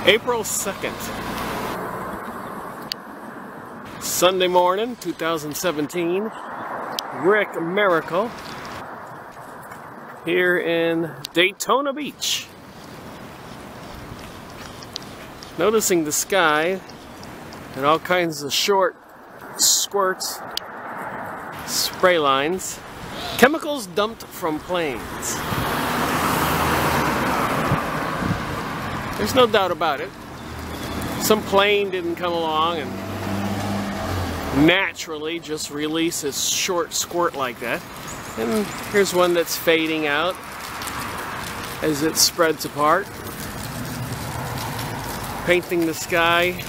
April 2nd, Sunday morning, 2017. Rick Miracle here in Daytona Beach. Noticing the sky and all kinds of short squirts, spray lines, chemicals dumped from planes. There's no doubt about it. Some plane didn't come along and naturally just release a short squirt like that. And here's one that's fading out as it spreads apart, painting the sky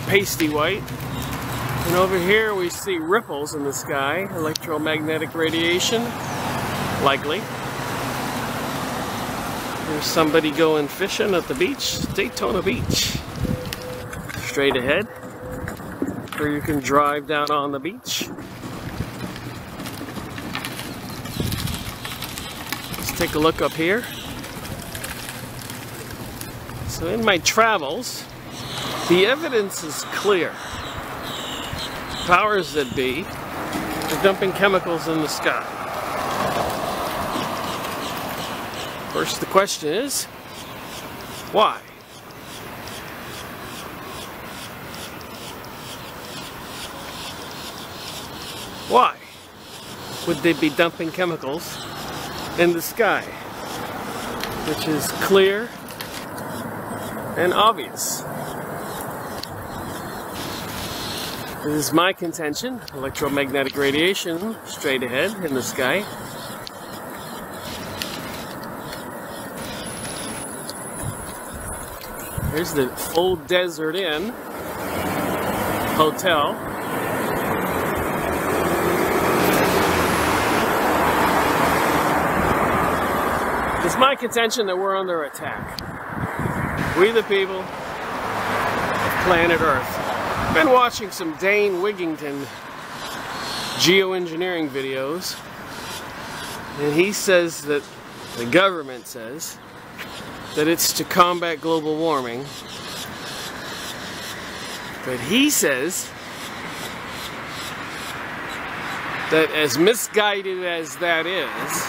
pasty white. And over here we see ripples in the sky, electromagnetic radiation, likely. There's somebody going fishing at the beach, Daytona Beach. Straight ahead, where you can drive down on the beach. Let's take a look up here. So in my travels, the evidence is clear. Powers that be are dumping chemicals in the sky. First, the question is, why? Why would they be dumping chemicals in the sky? Which is clear and obvious. This is my contention. Electromagnetic radiation straight ahead in the sky. Here's the Old Desert Inn Hotel. It's my contention that we're under attack. We the people of planet Earth. I've been watching some Dane Wigington geoengineering videos, and he says that the government says that it's to combat global warming. But he says that as misguided as that is,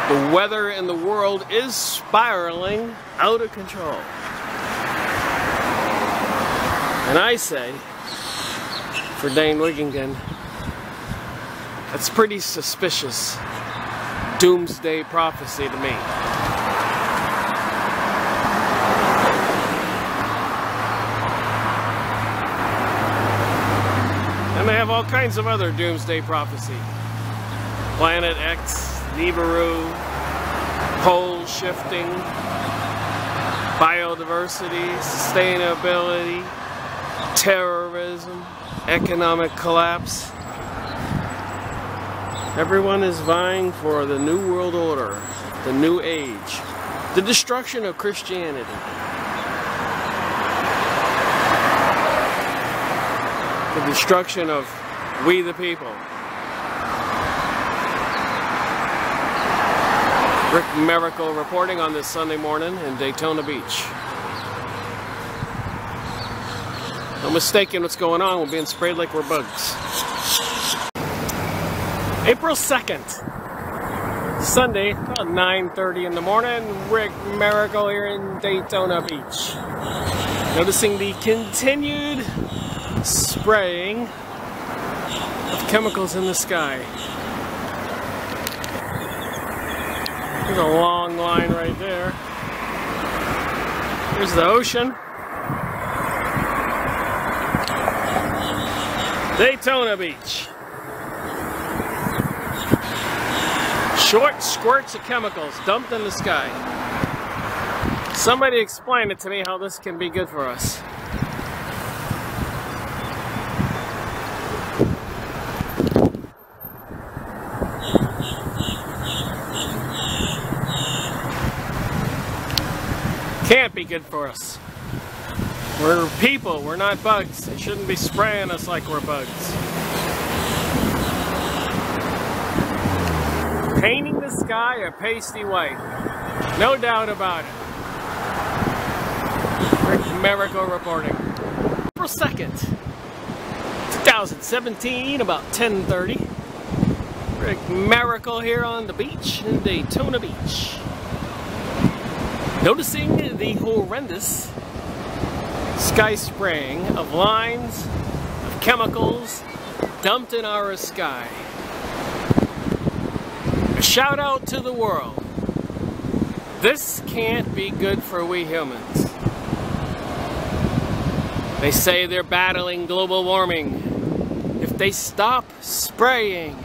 the weather in the world is spiraling out of control. And I say, for Dane Wigington, that's pretty suspicious doomsday prophecy to me. And they have all kinds of other doomsday prophecy. Planet X, Nibiru, pole shifting, biodiversity, sustainability, terrorism, economic collapse. Everyone is vying for the New World Order, the New Age, the destruction of Christianity. The destruction of we the people. Rick Miracle reporting on this Sunday morning in Daytona Beach. No mistaking what's going on, we're being sprayed like we're bugs. April 2nd, Sunday, about 9:30 in the morning, Rick Miracle here in Daytona Beach. Noticing the continued spraying of chemicals in the sky. There's a long line right there. Here's the ocean. Daytona Beach. Short squirts of chemicals dumped in the sky. Somebody explain it to me how this can be good for us. Can't be good for us. We're people, we're not bugs. They shouldn't be spraying us like we're bugs. Painting the sky a pasty white. No doubt about it. Rick Miracle reporting. April 2nd, 2017, about 10:30. Rick Miracle here on the beach in Daytona Beach. Noticing the horrendous sky spraying of lines of chemicals dumped in our sky. A shout out to the world. This can't be good for we humans. They say they're battling global warming. If they stop spraying,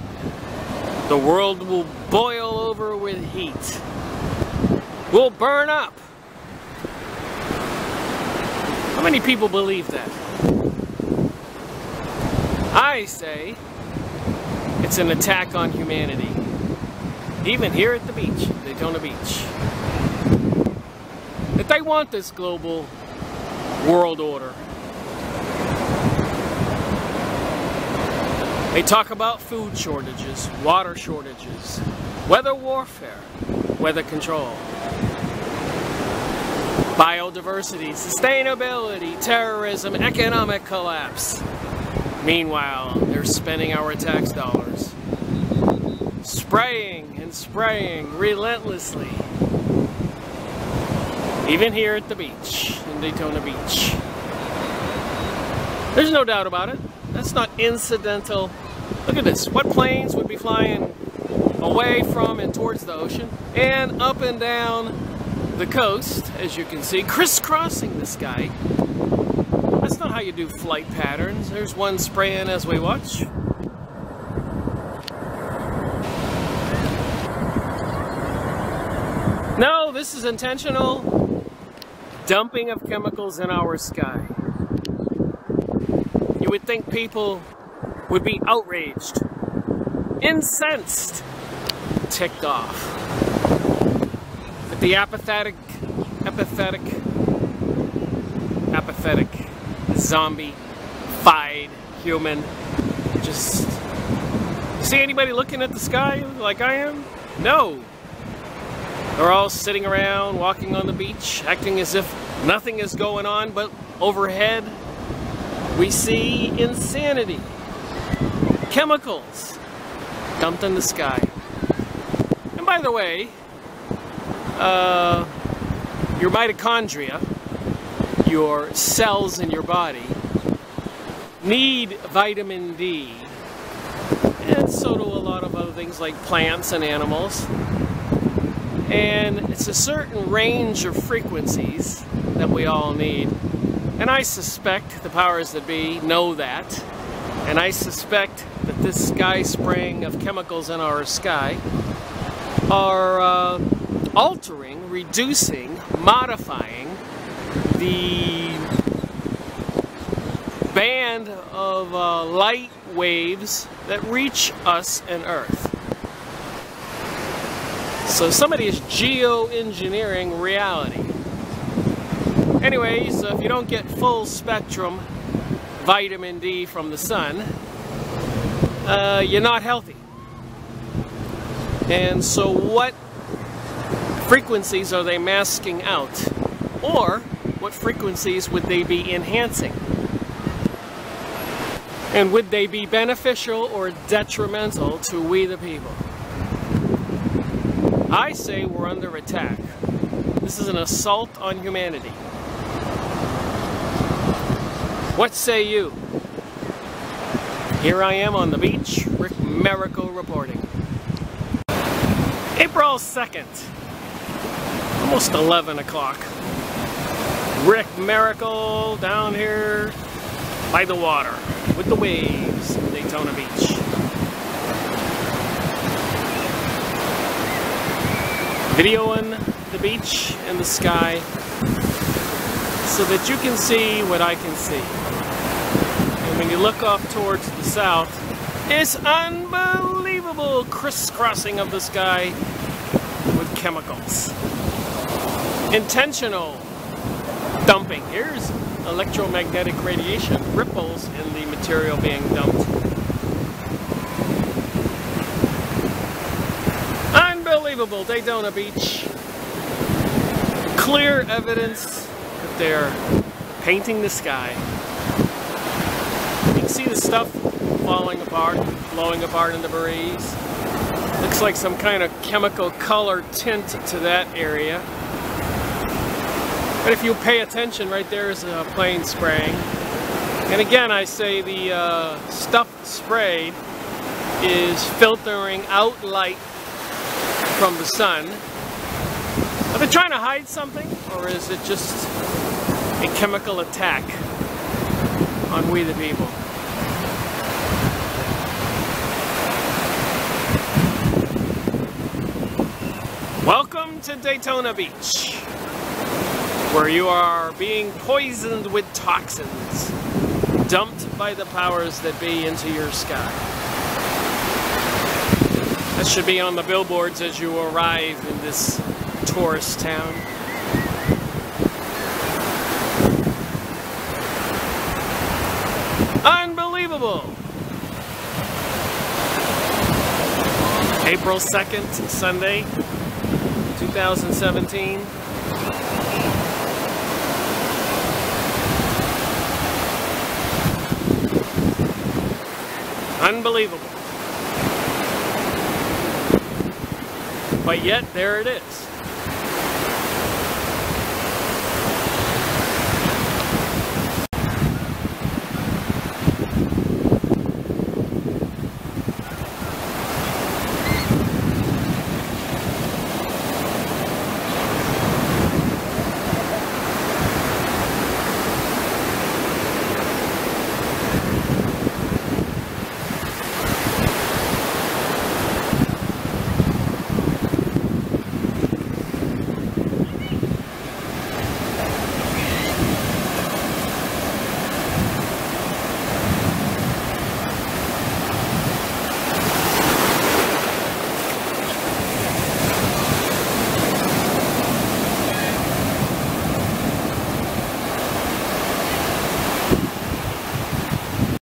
the world will boil over with heat. We'll burn up. How many people believe that? I say it's an attack on humanity. Even here at the beach, Daytona Beach. That they want this global world order. They talk about food shortages, water shortages, weather warfare, weather control, biodiversity, sustainability, terrorism, economic collapse. Meanwhile, they're spending our tax dollars. Spraying and spraying relentlessly. Even here at the beach, in Daytona Beach. There's no doubt about it. That's not incidental. Look at this. What planes would be flying away from and towards the ocean and up and down the coast, as you can see, crisscrossing the sky. That's not how you do flight patterns. There's one spraying as we watch. No, this is intentional dumping of chemicals in our sky. You would think people would be outraged, incensed, ticked off. But the apathetic, zombie-fied human just... You see anybody looking at the sky like I am? No. They're all sitting around, walking on the beach, acting as if nothing is going on, but overhead we see insanity. Chemicals dumped in the sky. And by the way, your mitochondria, your cells in your body, need vitamin D. And so do a lot of other things like plants and animals. And it's a certain range of frequencies that we all need. And I suspect the powers that be know that. And I suspect that this sky spraying of chemicals in our sky are altering, reducing, modifying the band of light waves that reach us and Earth. So somebody is geoengineering reality. Anyways, if you don't get full spectrum vitamin D from the sun, you're not healthy. And so what frequencies are they masking out? Or what frequencies would they be enhancing? And would they be beneficial or detrimental to we the people? I say we're under attack. This is an assault on humanity. What say you? Here I am on the beach, Rick Miracle reporting. April 2nd, almost 11 o'clock. Rick Miracle down here by the water with the waves in Daytona Beach. Videoing the beach and the sky so that you can see what I can see. And when you look off towards the south, it's unbelievable crisscrossing of the sky with chemicals. Intentional dumping. Here's electromagnetic radiation, ripples in the material being dumped. Unbelievable Daytona Beach. clear evidence that they're painting the sky. You can see the stuff falling apart, blowing apart in the breeze. Looks like some kind of chemical color tint to that area. But if you pay attention, right there is a plane spraying. And again, I say the stuff sprayed is filtering out light from the sun. Are they trying to hide something, or is it just a chemical attack on we the people? Welcome to Daytona Beach, where you are being poisoned with toxins dumped by the powers that be into your sky. That should be on the billboards as you arrive in this tourist town. Unbelievable! April 2nd, Sunday, 2017. Unbelievable. But yet, there it is.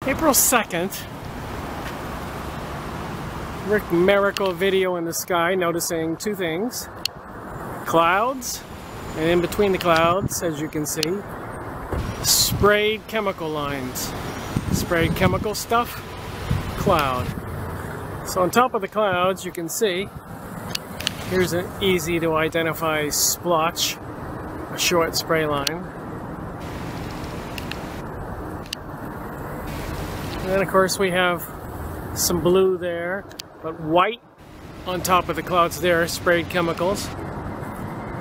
April 2nd, Rick Miracle video in the sky, noticing two things. Clouds, and in between the clouds, as you can see, sprayed chemical lines. Sprayed chemical stuff, cloud. So on top of the clouds, you can see, here's an easy to identify splotch, a short spray line. And then of course we have some blue there, but white on top of the clouds there, sprayed chemicals.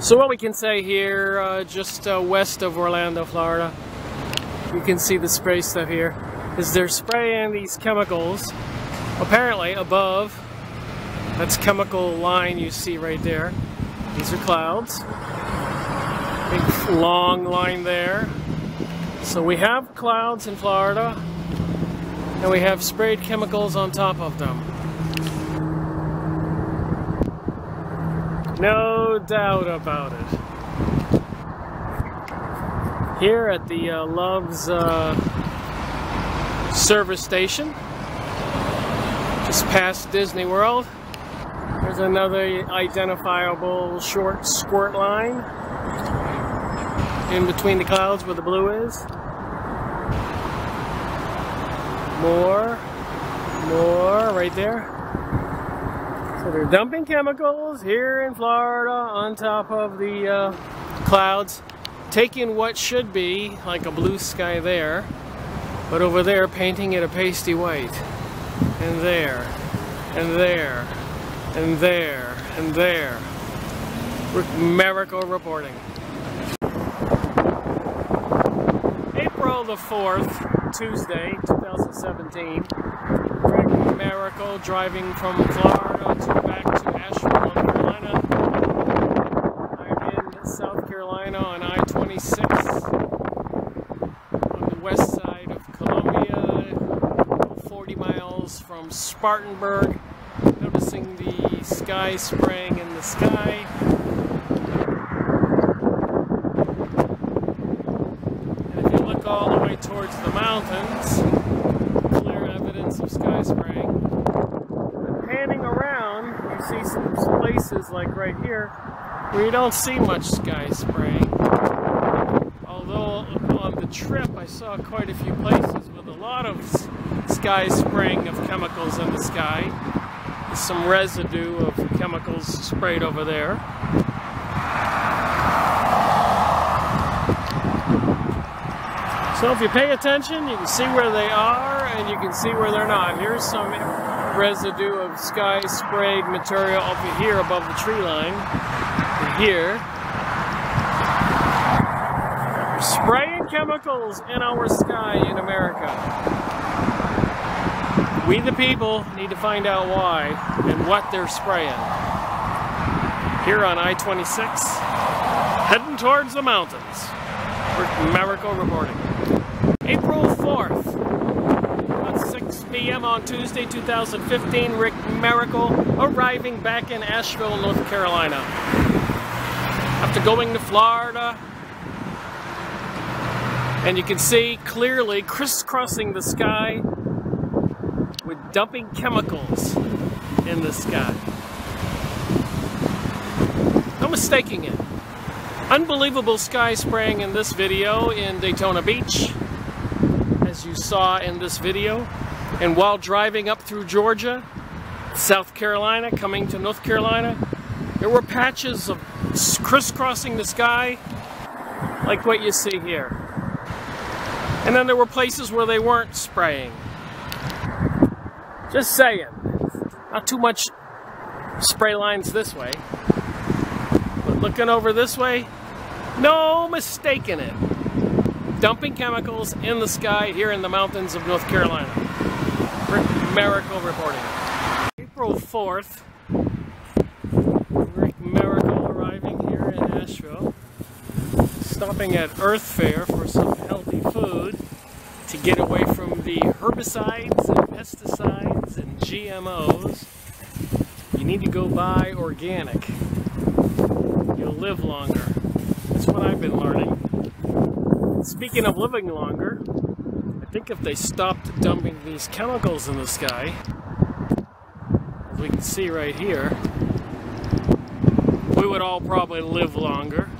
So what we can say here, just west of Orlando, Florida, you can see the spray stuff here, is they're spraying these chemicals, apparently above, that's chemical line you see right there. These are clouds. Big long line there. So we have clouds in Florida, and we have sprayed chemicals on top of them. No doubt about it. Here at the Love's service station, just past Disney World, there's another identifiable short squirt line in between the clouds where the blue is. More right there. So they're dumping chemicals here in Florida on top of the clouds, taking what should be like a blue sky there, but over there painting it a pasty white. And there, and there, and there, and there. Rick Miracle reporting. April the 4th, Tuesday, 2017. Rick Miracle driving from Florida back to Asheville, North Carolina. I'm in South Carolina on I-26 on the west side of Columbia, 40 miles from Spartanburg. Noticing the sky spraying in the sky. All the way towards the mountains, clear evidence of sky spraying. And panning around, you see some places like right here We don't see much sky spraying. Although on the trip I saw quite a few places with a lot of sky spraying of chemicals in the sky. There's some residue of chemicals sprayed over there. So if you pay attention, you can see where they are and you can see where they're not. Here's some residue of sky sprayed material over here above the tree line. And here. We're spraying chemicals in our sky in America. We the people need to find out why and what they're spraying. Here on I-26, heading towards the mountains. Rick Miracle reporting. April 4th, about 6 p.m. on Tuesday, 2015, Rick Miracle arriving back in Asheville, North Carolina. After going to Florida, and you can see clearly crisscrossing the sky with dumping chemicals in the sky. No mistaking it. Unbelievable sky spraying in this video in Daytona Beach, as you saw in this video. And while driving up through Georgia, South Carolina, coming to North Carolina, there were patches of crisscrossing the sky like what you see here. And then there were places where they weren't spraying. Just saying. Not too much spray lines this way. But looking over this way, no mistaking it. Dumping chemicals in the sky here in the mountains of North Carolina. Rick Miracle reporting. April 4th, Rick Miracle arriving here in Asheville. Stopping at Earth Fare for some healthy food to get away from the herbicides and pesticides and GMOs. You need to go buy organic. You'll live longer. That's what I've been learning. Speaking of living longer, I think if they stopped dumping these chemicals in the sky, as we can see right here, we would all probably live longer.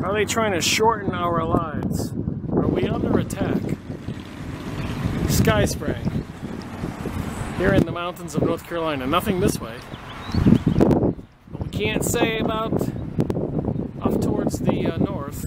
Are they trying to shorten our lives? Are we under attack? Sky spraying. Here in the mountains of North Carolina. Nothing this way. But we can't say about off towards the north.